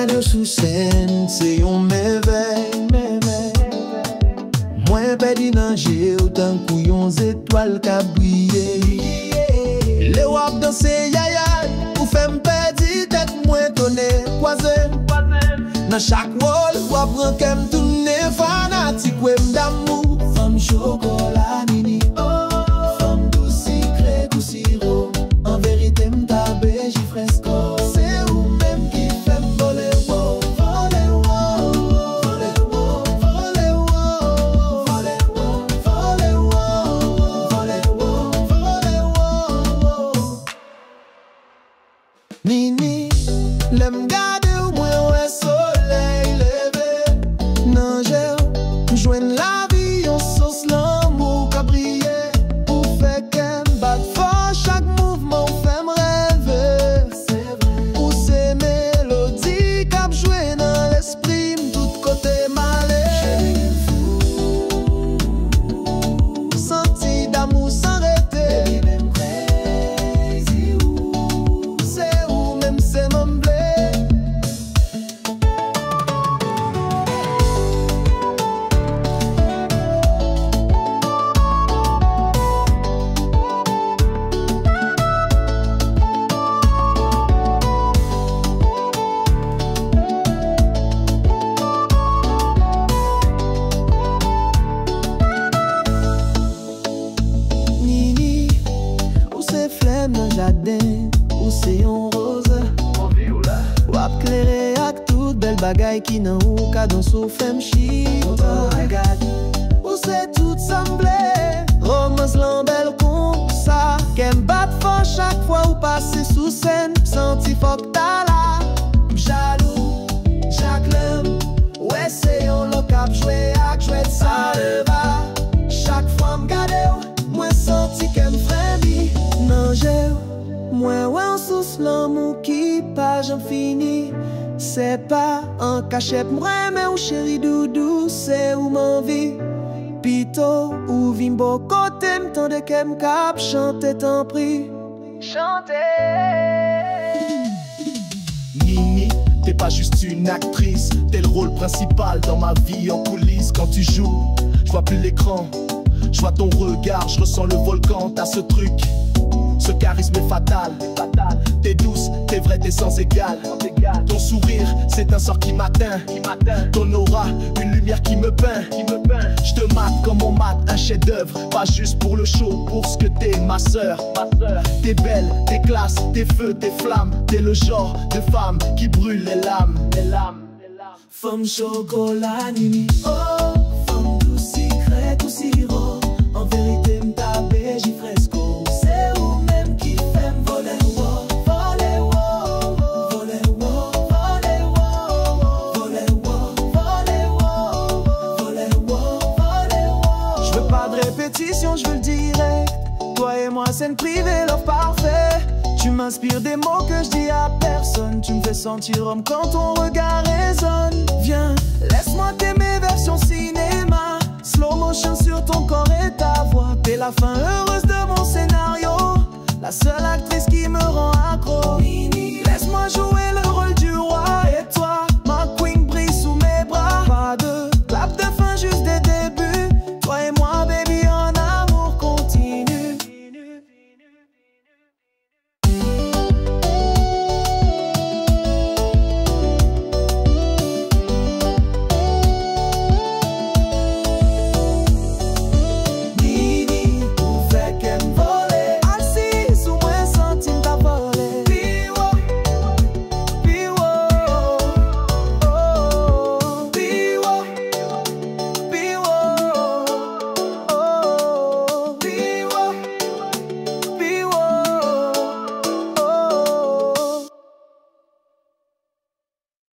gade sous scène, c'est un merveille, moi perdu dans j'ai autant couillons étoiles qu'a brillé. Les wap danser yaya, ou fait m'perdi tête moins tonné, croisé. Dans chaque wall, wap rankem tourne fanatique, ouais m'damour. Femme chocolat nini, femme douce sucré ou sirop. En vérité m'tabe j'y fresco. C'est ou même qui fait m'voler wow, voler wow, voler wow, voler wow, voler wow, voler wow, voler wow, voler wow. Nini, l'aime garder au moins ouais soleil levé. Non j'ai joindre la vie en sauce l'amour qu'a brillé. Pour faire qu'elle bat fort chaque mouvement fait me rêver. Pour ces mélodies qu'a joué dans l'esprit tout côté malé. Senti d'amour sans arrêter. C'est où même c'est mon blé. Nini, ou c'est flemme dans le jardin, ou c'est en rose. Wap clairé avec toute belle bagaille qui n'en ou ka dans sou femme chita. Ou c'est tout semblé, romance l'embelle comme ça. Qu'elle bat fort chaque fois ou passe sous scène, senti fort ta là. Jaloux, Jacqueline, ouais c'est on l'a cap joué ak jouet ça le va. Chaque fois m'gade ou, moi senti qu'elle m'frendi. Non j'ai moi ouais en sous l'amour qui pas j'en fini. C'est pas en cachette moi mais ou chéri doudou c'est où m'envie. Pito ou vimbo côté m'tende qu'elle m'cap chanter t'en prie. Chanter. Nini, t'es pas juste une actrice, t'es le rôle principal dans ma vie en coulisses. Quand tu joues, je vois plus l'écran, je vois ton regard, je ressens le volcan. T'as ce truc, ce charisme est fatal. T'es douce, t'es vraie, t'es sans égal. Ton sourire, c'est un sort qui m'atteint. Ton aura, une lumière qui me peint. Je te mate comme on mate un chef d'œuvre. Pas juste pour le show, pour ce que t'es, ma sœur. T'es belle, t'es classe, t'es feu, t'es flamme. T'es le genre de femme qui brûle les lames. Femme chocolat nini, oh, femme douce sucré ou sirop. En vérité m'tabe j'y fresco. C'est où même qui fait m'voler wow, voler wow, voler wow, voler wow, voler wow, voler wow, voler wow, voler wow. Je veux pas de répétition, je veux le direct. Toi et moi scène privée, love parfait. Tu m'inspires des mots que je dis à personne. Tu me fais sentir homme quand ton regard résonne. Viens, laisse-moi t'aimer version cinéma. Slow motion sur ton corps et ta voix. T'es la fin heureuse de mon scénario. La seule actrice